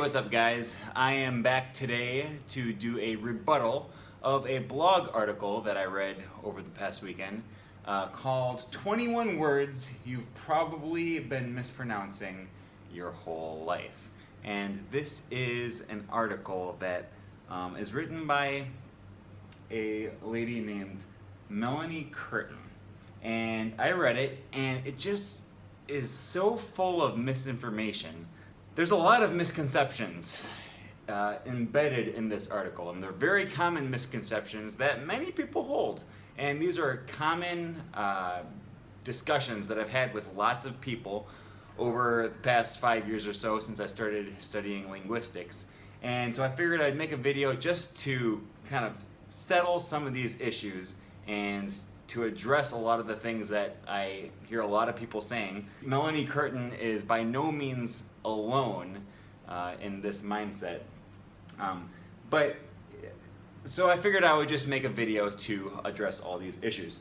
Hey, what's up guys? I am back today to do a rebuttal of a blog article that I read over the past weekend called 21 Words You've Probably Been Mispronouncing Your Whole Life. And this is an article that is written by a lady named Melanie Curtin. And I read it and it just is so full of misinformation. There's a lot of misconceptions embedded in this article, and they're very common misconceptions that many people hold. And these are common discussions that I've had with lots of people over the past 5 years or so since I started studying linguistics. And so I figured I'd make a video just to kind of settle some of these issues and to address a lot of the things that I hear a lot of people saying. Melanie Curtin is by no means alone in this mindset. So I figured I would just make a video to address all these issues.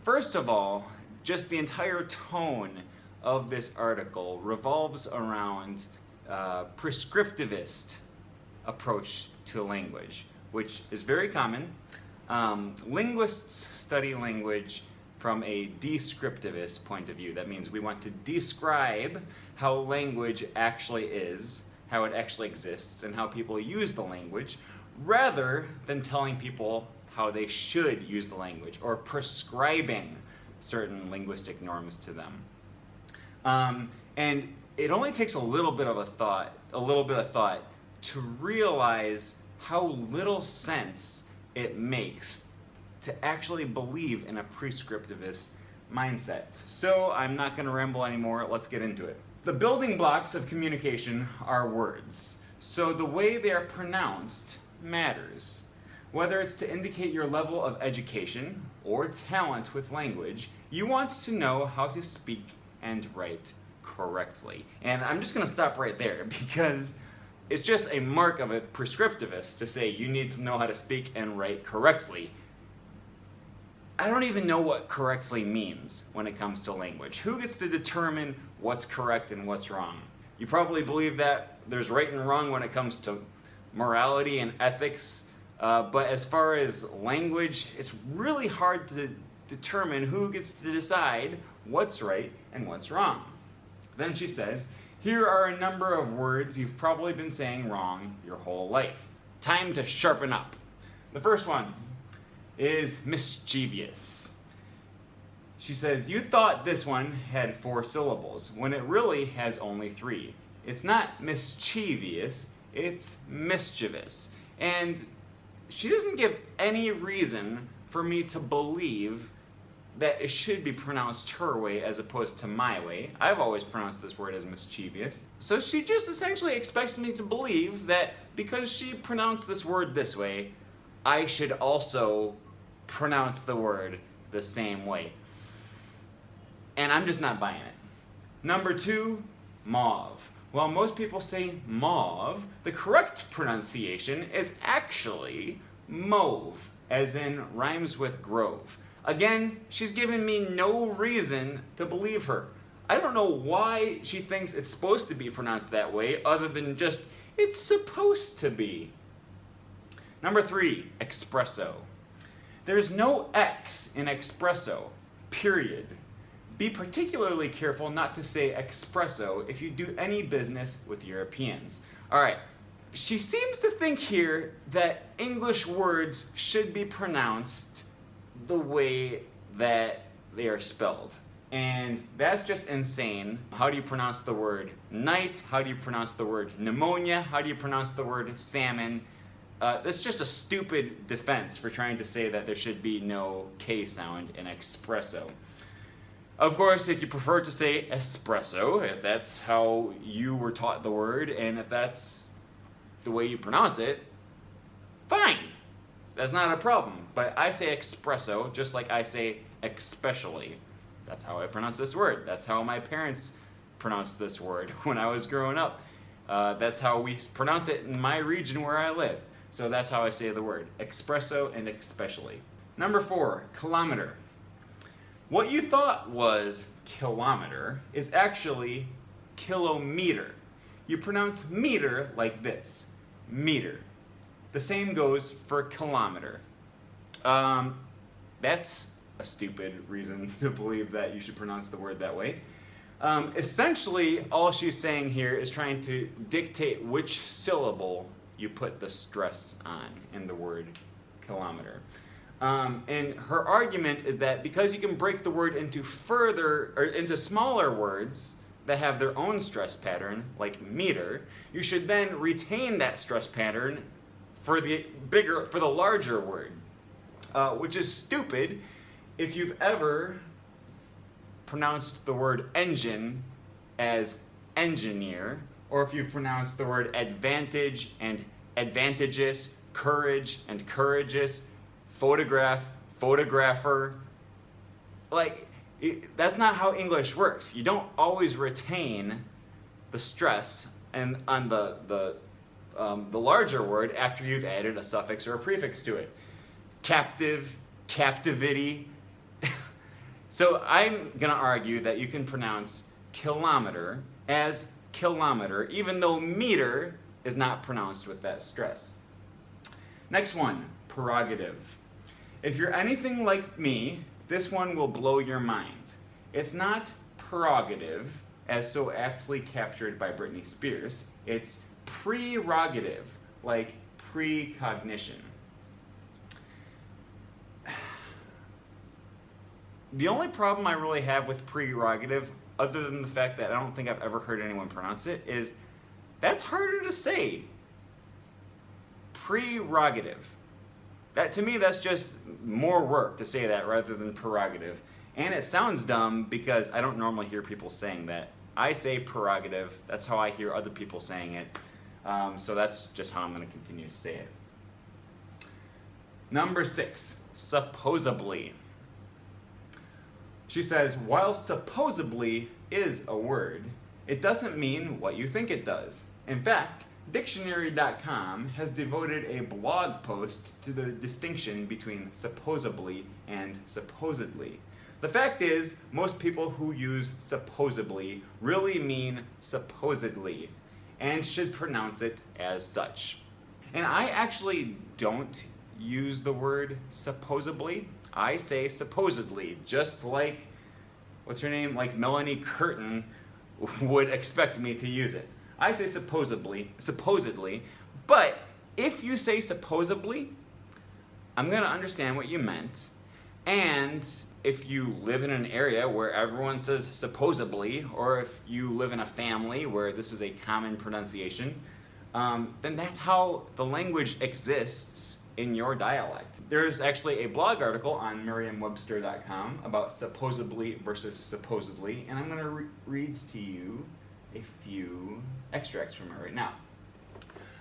First of all, just the entire tone of this article revolves around prescriptivist approach to language, which is very common. Linguists study language from a descriptivist point of view. That means we want to describe how language actually is, how it actually exists, and how people use the language, rather than telling people how they should use the language or prescribing certain linguistic norms to them. And it only takes a little bit of thought to realize how little sense it makes to actually believe in a prescriptivist mindset. So I'm not going to ramble anymore, let's get into it. The building blocks of communication are words. So the way they are pronounced matters. Whether it's to indicate your level of education or talent with language, you want to know how to speak and write correctly. And I'm just going to stop right there because it's just a mark of a prescriptivist to say you need to know how to speak and write correctly. I don't even know what correctly means when it comes to language. Who gets to determine what's correct and what's wrong? You probably believe that there's right and wrong when it comes to morality and ethics, but as far as language, it's really hard to determine who gets to decide what's right and what's wrong. Then she says, here are a number of words you've probably been saying wrong your whole life. Time to sharpen up. The first one is mischievious. She says, you thought this one had 4 syllables when it really has only 3. It's not mischievous, it's mischievous. And she doesn't give any reason for me to believe that it should be pronounced her way as opposed to my way. I've always pronounced this word as mischievous. So she just essentially expects me to believe that because she pronounced this word this way, I should also pronounce the word the same way. And I'm just not buying it. Number 2, mauve. While most people say mauve, the correct pronunciation is actually mauve, as in rhymes with grove. Again, she's given me no reason to believe her. I don't know why she thinks it's supposed to be pronounced that way, other than just, it's supposed to be. Number 3, espresso. There's no X in espresso, period. Be particularly careful not to say espresso if you do any business with Europeans. Alright, she seems to think here that English words should be pronounced the way that they are spelled. And that's just insane. How do you pronounce the word night? How do you pronounce the word pneumonia? How do you pronounce the word salmon? That's just a stupid defense for trying to say that there should be no K sound in espresso. Of course, if you prefer to say espresso, if that's how you were taught the word, and if that's the way you pronounce it, fine. That's not a problem. But I say espresso just like I say especially. That's how I pronounce this word. That's how my parents pronounced this word when I was growing up. That's how we pronounce it in my region where I live. So that's how I say the word, espresso and especially. Number 4, kilometer. What you thought was kilometer is actually kilometer. you pronounce meter like this. Meter. The same goes for kilometer. That's a stupid reason to believe that you should pronounce the word that way. Essentially, all she's saying here is trying to dictate which syllable you put the stress on in the word kilometer. And her argument is that because you can break the word into smaller words that have their own stress pattern, like meter, you should then retain that stress pattern for the larger word, which is stupid if you've ever pronounced the word engine as engineer, or if you've pronounced the word advantage and advantageous, courage and courageous, photograph, photographer. That's not how English works. You don't always retain the stress on the larger word after you've added a suffix or a prefix to it. Captive, captivity. So I'm going to argue that you can pronounce kilometer as kilometer, even though meter is not pronounced with that stress. Next one, prerogative. If you're anything like me, this one will blow your mind. It's not prerogative, as so aptly captured by Britney Spears. It's prerogative, like precognition. The only problem I really have with prerogative, other than the fact that I don't think I've ever heard anyone pronounce it, is that's harder to say. Prerogative. That, to me, that's just more work to say that rather than prerogative. And it sounds dumb because I don't normally hear people saying that. I say prerogative. That's how I hear other people saying it. So that's just how I'm going to continue to say it. Number 6, supposably. She says, while supposably is a word, it doesn't mean what you think it does. In fact, Dictionary.com has devoted a blog post to the distinction between supposably and supposedly. The fact is, most people who use supposably really mean supposedly and should pronounce it as such. And I actually don't use the word supposably. I say supposedly, just like, what's her name? Like Melanie Curtin would expect me to use it. I say supposedly, but if you say supposably, I'm going to understand what you meant. And if you live in an area where everyone says supposably, or if you live in a family where this is a common pronunciation, then that's how the language exists in your dialect. There's actually a blog article on Merriam-Webster.com about supposably versus supposedly, and I'm going to read to you a few extracts from it right now.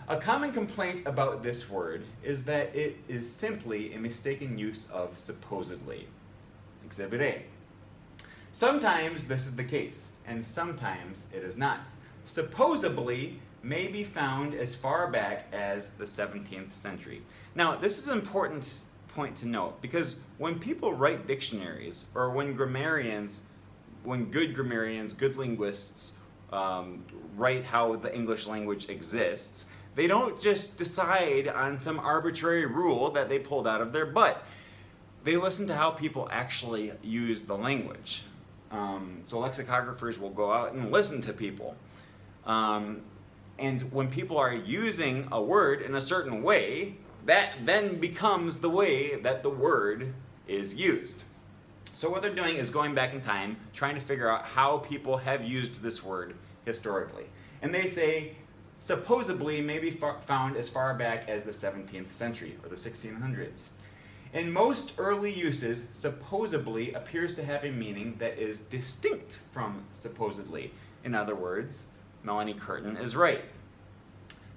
A common complaint about this word is that it is simply a mistaken use of supposedly. Exhibit A. Sometimes this is the case, and sometimes it is not. Supposably may be found as far back as the 17th century. Now, this is an important point to note, because when people write dictionaries, or when good grammarians, good linguists write how the English language exists, they don't just decide on some arbitrary rule that they pulled out of their butt. They listen to how people actually use the language. So lexicographers will go out and listen to people. And when people are using a word in a certain way, that then becomes the way that the word is used. So what they're doing is going back in time, trying to figure out how people have used this word historically. And they say, supposably may be found as far back as the 17th century, or the 1600s. In most early uses, supposably appears to have a meaning that is distinct from supposedly. In other words, Melanie Curtin is right.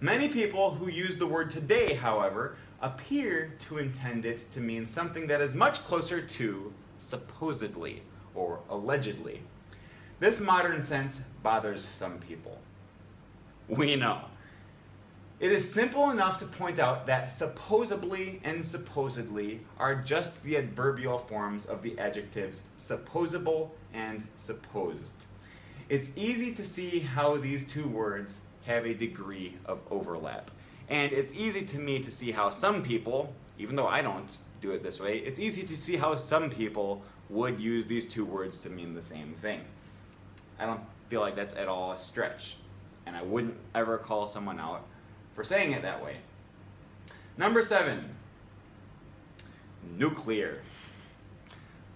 Many people who use the word today, however, appear to intend it to mean something that is much closer to supposedly or allegedly. This modern sense bothers some people. We know. It is simple enough to point out that supposably and supposedly are just the adverbial forms of the adjectives supposable and supposed. It's easy to see how these two words have a degree of overlap. And it's easy to me to see how some people, even though I don't do it this way, it's easy to see how some people would use these two words to mean the same thing. I don't feel like that's at all a stretch, and I wouldn't ever call someone out for saying it that way. Number 7, nuclear.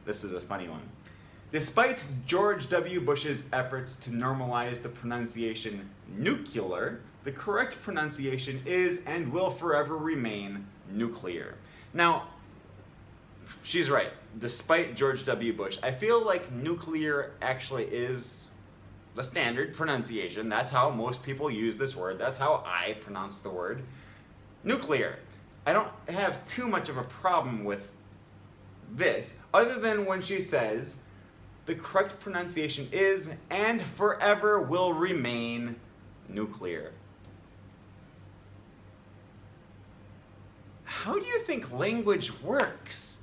This is a funny one. Despite George W. Bush's efforts to normalize the pronunciation nuclear, the correct pronunciation is and will forever remain nuclear. Now, she's right. Despite George W. Bush, I feel like nuclear actually is the standard pronunciation. That's how most people use this word. That's how I pronounce the word nuclear. I don't have too much of a problem with this, other than when she says the correct pronunciation is and forever will remain nuclear. How do you think language works?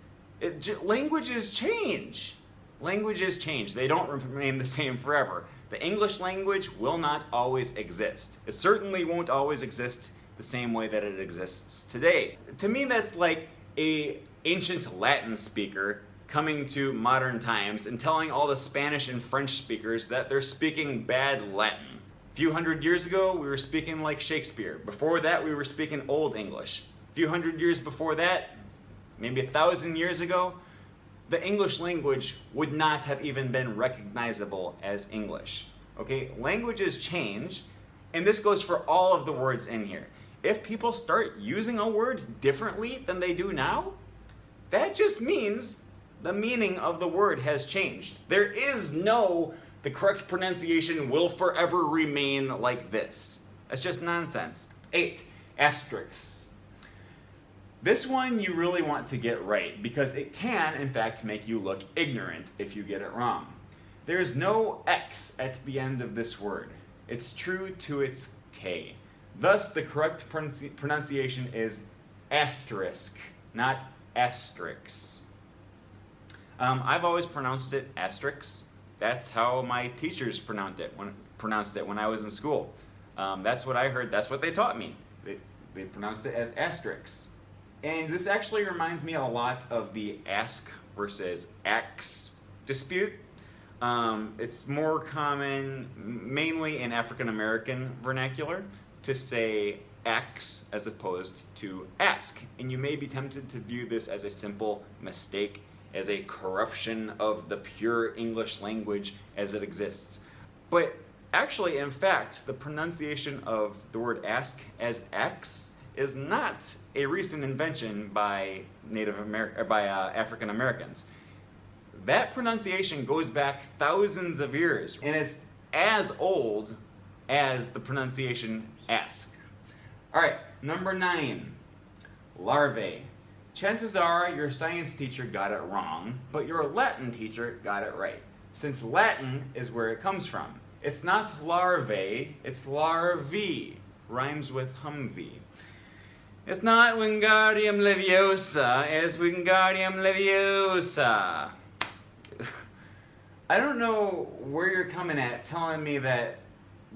Languages change. Languages change. They don't remain the same forever. The English language will not always exist. It certainly won't always exist the same way that it exists today. To me, that's like an ancient Latin speaker coming to modern times and telling all the Spanish and French speakers that they're speaking bad Latin. A few hundred years ago, we were speaking like Shakespeare. Before that, we were speaking Old English. A few hundred years before that, maybe 1,000 years ago, the English language would not have even been recognizable as English. Okay, languages change, and this goes for all of the words in here. If people start using a word differently than they do now, that just means the meaning of the word has changed. There is no, the correct pronunciation will forever remain like this. That's just nonsense. 8, Asterix. This one you really want to get right because it can, in fact, make you look ignorant if you get it wrong. There is no X at the end of this word. It's true to its K. Thus, the correct pronunciation is asterisk, not Asterix. I've always pronounced it Asterix. That's how my teachers pronounced it when I was in school. That's what I heard. That's what they taught me. They pronounced it as Asterix. And this actually reminds me a lot of the ask versus ax dispute. It's more common, mainly in African American vernacular, to say ax as opposed to ask. And you may be tempted to view this as a simple mistake, as a corruption of the pure English language as it exists. But actually, in fact, the pronunciation of the word ask as ax is not a recent invention by African Americans. That pronunciation goes back thousands of years, and it's as old as the pronunciation ask. All right, number 9, larvae. Chances are your science teacher got it wrong, but your Latin teacher got it right, since Latin is where it comes from. It's not larvae, it's larvae. Rhymes with Humvee. It's not Wingardium Leviosa, it's Wingardium Leviosa. I don't know where you're coming at telling me that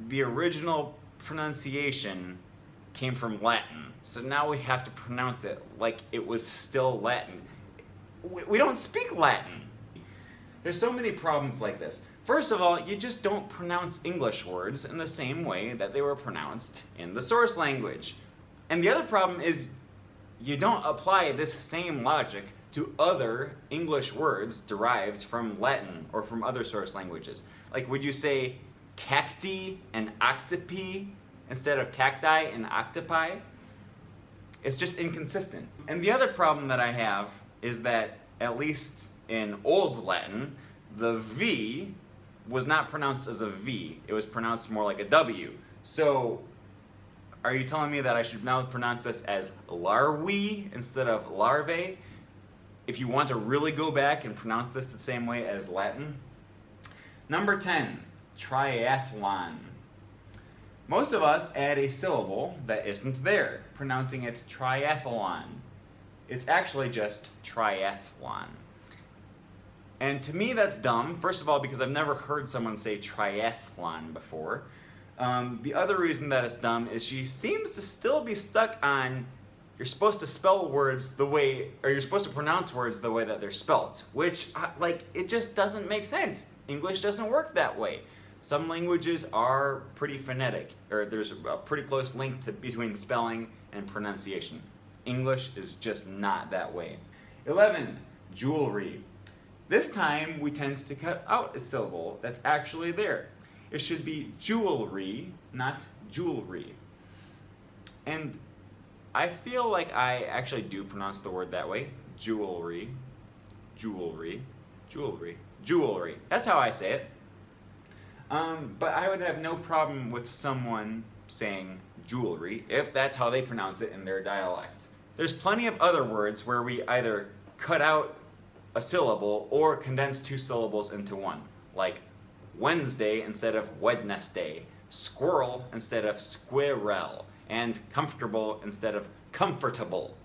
the original pronunciation came from Latin, so now we have to pronounce it like it was still Latin. We don't speak Latin. There's so many problems like this. First of all, you just don't pronounce English words in the same way that they were pronounced in the source language. And the other problem is you don't apply this same logic to other English words derived from Latin or from other source languages. Like, would you say cacti and octopi instead of cacti and octopi? It's just inconsistent. And the other problem that I have is that, at least in Old Latin, the V was not pronounced as a V. It was pronounced more like a W. So, are you telling me that I should now pronounce this as larvae instead of larvae? If you want to really go back and pronounce this the same way as Latin. Number 10, triathlon. Most of us add a syllable that isn't there, pronouncing it triathlon. It's actually just triathlon. And to me that's dumb, first of all because I've never heard someone say triathlon before. The other reason that it's dumb is she seems to still be stuck on you're supposed to spell words the way, or you're supposed to pronounce words the way that they're spelt, which, like, it just doesn't make sense. English doesn't work that way. Some languages are pretty phonetic, or there's a pretty close link between spelling and pronunciation. English is just not that way. 11, jewelry. This time we tend to cut out a syllable that's actually there. It should be jewelry, not jewelry. And I feel like I actually do pronounce the word that way. Jewelry, jewelry, jewelry, jewelry. That's how I say it. But I would have no problem with someone saying jewelry if that's how they pronounce it in their dialect. There's plenty of other words where we either cut out a syllable or condense two syllables into one, like Wednesday instead of Wednesday, squirrel instead of squirrel, and comfortable instead of comfortable.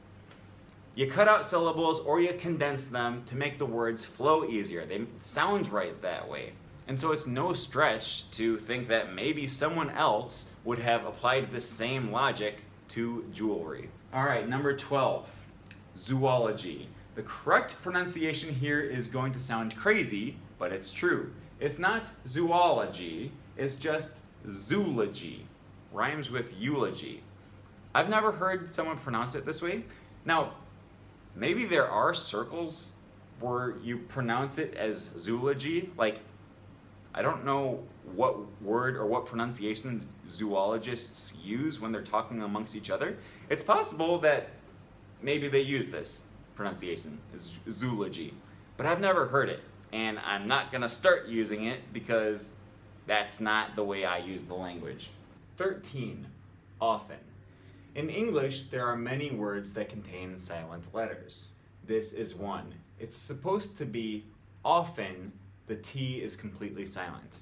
You cut out syllables or you condense them to make the words flow easier. They sound right that way. And so it's no stretch to think that maybe someone else would have applied the same logic to jewelry. All right, number 12, zoology. The correct pronunciation here is going to sound crazy, but it's true. It's not zoology, it's just zoology. Rhymes with eulogy. I've never heard someone pronounce it this way. Now, maybe there are circles where you pronounce it as zoology. Like, I don't know what word or what pronunciation zoologists use when they're talking amongst each other. It's possible that maybe they use this pronunciation, zoology, but I've never heard it, and I'm not gonna start using it because that's not the way I use the language. 13, often. In English, there are many words that contain silent letters. This is one. It's supposed to be often the T is completely silent.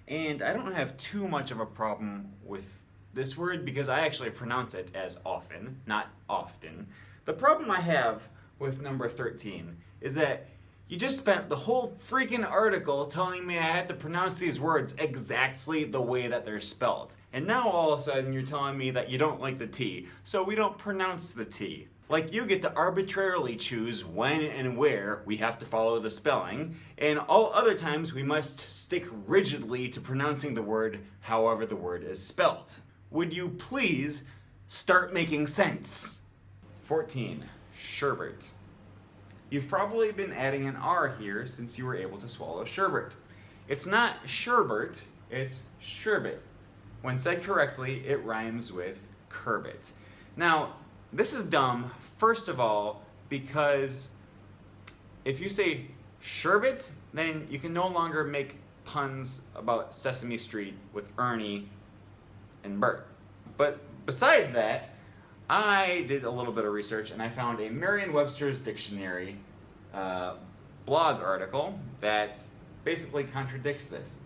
And I don't have too much of a problem with this word because I actually pronounce it as often, not often. The problem I have with number 13 is that you just spent the whole freaking article telling me I had to pronounce these words exactly the way that they're spelled. And now all of a sudden you're telling me that you don't like the T, so we don't pronounce the T. Like you get to arbitrarily choose when and where we have to follow the spelling, and all other times we must stick rigidly to pronouncing the word however the word is spelled. Would you please start making sense? 14, sherbet. You've probably been adding an R here since you were able to swallow sherbet. It's not sherbet, it's sherbet. When said correctly, it rhymes with curbit. Now, this is dumb, first of all, because if you say sherbet, then you can no longer make puns about Sesame Street with Ernie and Bert. But beside that, I did a little bit of research and I found a Merriam-Webster's dictionary blog article that basically contradicts this.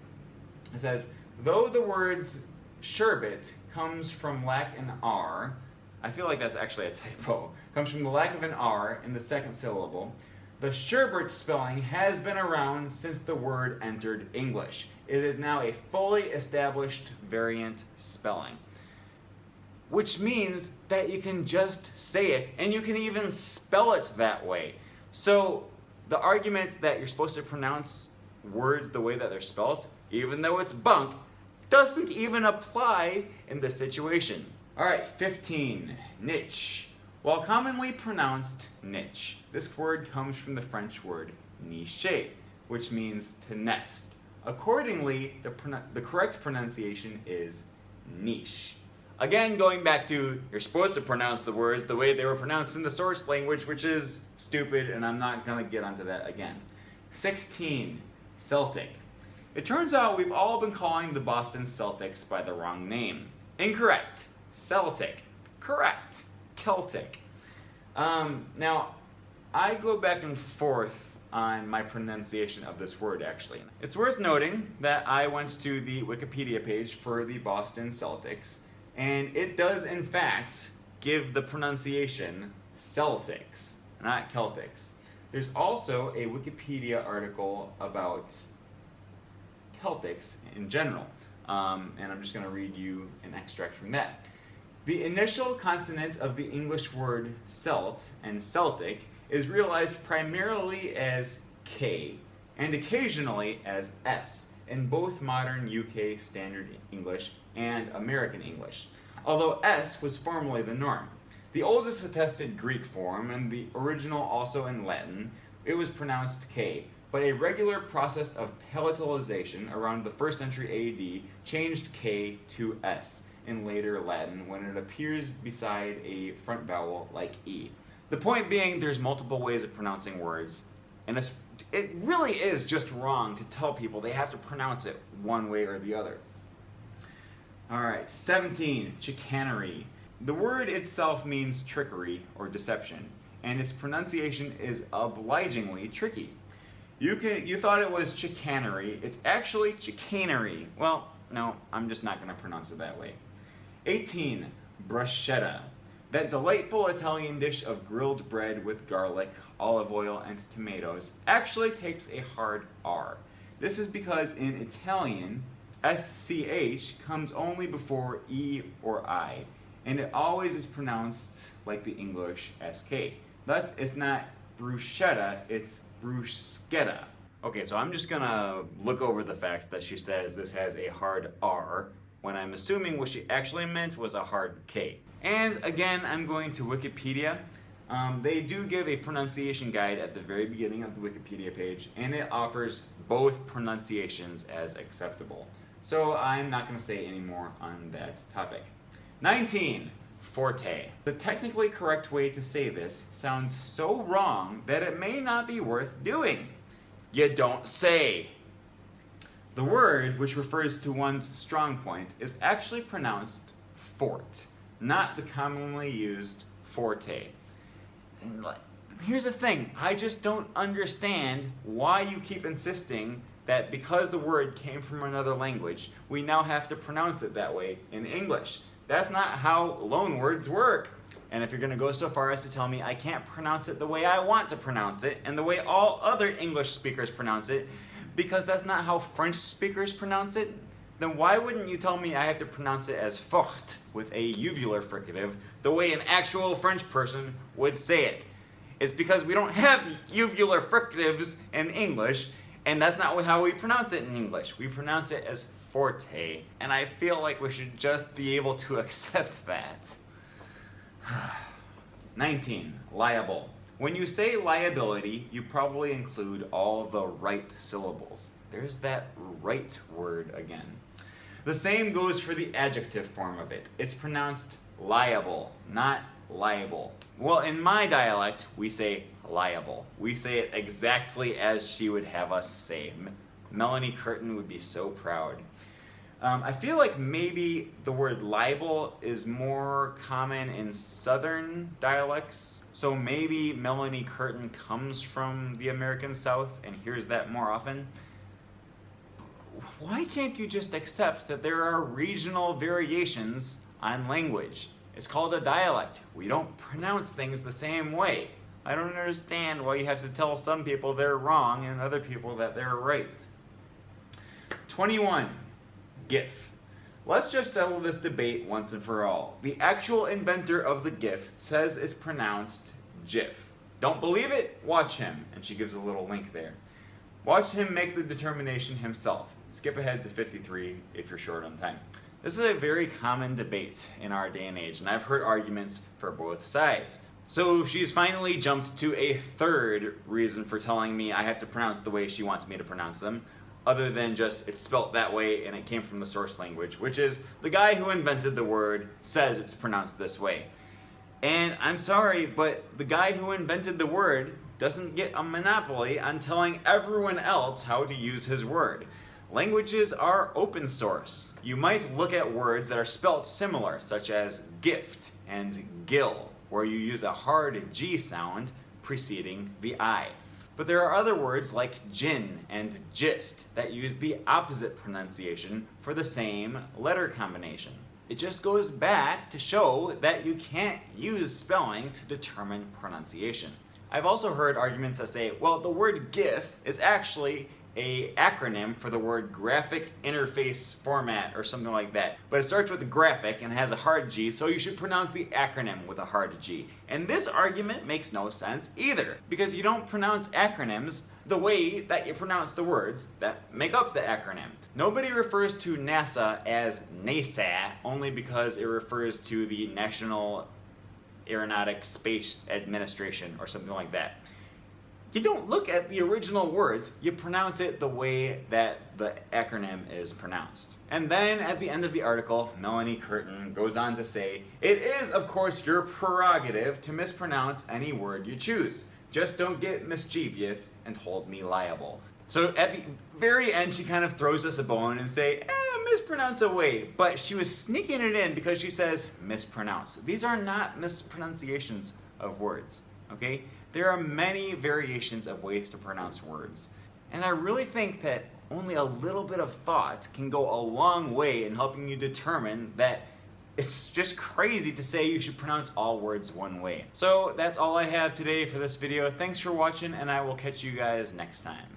It says, though the words sherbet comes from lack an R, I feel like that's actually a typo, comes from the lack of an R in the second syllable, the sherbet spelling has been around since the word entered English. It is now a fully established variant spelling. Which means that you can just say it, and you can even spell it that way. So the argument that you're supposed to pronounce words the way that they're spelled, even though it's bunk, doesn't even apply in this situation. All right, 15, niche. While commonly pronounced niche, this word comes from the French word nicher, which means to nest. Accordingly, the correct pronunciation is niche. Again, going back to, you're supposed to pronounce the words the way they were pronounced in the source language, which is stupid, and I'm not going to get onto that again. 16, Celtic. It turns out we've all been calling the Boston Celtics by the wrong name. Incorrect. Celtic. Correct. Celtic. Now, I go back and forth on my pronunciation of this word, actually. It's worth noting that I went to the Wikipedia page for the Boston Celtics, and it does, in fact, give the pronunciation Celtics, not Celtics. There's also a Wikipedia article about Celtics in general. and I'm just going to read you an extract from that. The initial consonant of the English word Celt and Celtic is realized primarily as K and occasionally as S in both modern UK Standard English and American English, although S was formerly the norm. The oldest attested Greek form and the original also in Latin, it was pronounced K, but a regular process of palatalization around the 1st century AD changed K to S in later Latin when it appears beside a front vowel like E. The point being, there's multiple ways of pronouncing words, and it really is just wrong to tell people they have to pronounce it one way or the other. Alright, 17, chicanery. The word itself means trickery or deception, and its pronunciation is obligingly tricky. You thought it was chicanery, it's actually chicanery. Well, no, I'm just not going to pronounce it that way. 18, bruschetta. That delightful Italian dish of grilled bread with garlic, olive oil, and tomatoes actually takes a hard R. This is because in Italian, SCH comes only before E or I, and it always is pronounced like the English SK. Thus, it's not bruschetta, it's bruschetta. Okay, so I'm just gonna look over the fact that she says this has a hard R, when I'm assuming what she actually meant was a hard K. And again, I'm going to Wikipedia. They do give a pronunciation guide at the very beginning of the Wikipedia page, and it offers both pronunciations as acceptable. So I'm not going to say any more on that topic. 19. Forte. The technically correct way to say this sounds so wrong that it may not be worth doing. You don't say. The word, which refers to one's strong point, is actually pronounced fort, not the commonly used forte. And here's the thing, I just don't understand why you keep insisting that because the word came from another language, we now have to pronounce it that way in English. That's not how loanwords work. And if you're going to go so far as to tell me I can't pronounce it the way I want to pronounce it, and the way all other English speakers pronounce it, because that's not how French speakers pronounce it, then why wouldn't you tell me I have to pronounce it as forte with a uvular fricative the way an actual French person would say it? It's because we don't have uvular fricatives in English, and that's not how we pronounce it in English. We pronounce it as forte, and I feel like we should just be able to accept that. 19. Liable. When you say liability, you probably include all the right syllables. There's that right word again. The same goes for the adjective form of it. It's pronounced liable, not liable. Well, in my dialect, we say liable. We say it exactly as she would have us say. Melanie Curtin would be so proud. I feel like maybe the word libel is more common in southern dialects. So maybe Melanie Curtin comes from the American South and hears that more often. Why can't you just accept that there are regional variations on language? It's called a dialect. We don't pronounce things the same way. I don't understand why you have to tell some people they're wrong and other people that they're right. 21. GIF. Let's just settle this debate once and for all. The actual inventor of the GIF says it's pronounced GIF. Don't believe it? Watch him. And she gives a little link there. Watch him make the determination himself. Skip ahead to 53 if you're short on time. This is a very common debate in our day and age, and I've heard arguments for both sides. So she's finally jumped to a third reason for telling me I have to pronounce the way she wants me to pronounce them, other than just it's spelt that way and it came from the source language, which is the guy who invented the word says it's pronounced this way. And I'm sorry, but the guy who invented the word doesn't get a monopoly on telling everyone else how to use his word. Languages are open source. You might look at words that are spelt similar, such as gift and gill, where you use a hard G sound preceding the I. But there are other words like gin and gist that use the opposite pronunciation for the same letter combination. It just goes back to show that you can't use spelling to determine pronunciation. I've also heard arguments that say, well, the word GIF is actually a acronym for the word graphic interface format or something like that. But it starts with a graphic and has a hard G, so you should pronounce the acronym with a hard G. And this argument makes no sense either, because you don't pronounce acronyms the way that you pronounce the words that make up the acronym. Nobody refers to NASA as NASA only because it refers to the National Aeronautic Space Administration or something like that. You don't look at the original words, you pronounce it the way that the acronym is pronounced. And then at the end of the article, Melanie Curtin goes on to say, "It is, of course, your prerogative to mispronounce any word you choose. Just don't get mischievous and hold me liable." So at the very end, she kind of throws us a bone and say, mispronounce away. But she was sneaking it in because she says mispronounce. These are not mispronunciations of words, okay? There are many variations of ways to pronounce words. And I really think that only a little bit of thought can go a long way in helping you determine that it's just crazy to say you should pronounce all words one way. So that's all I have today for this video. Thanks for watching, and I will catch you guys next time.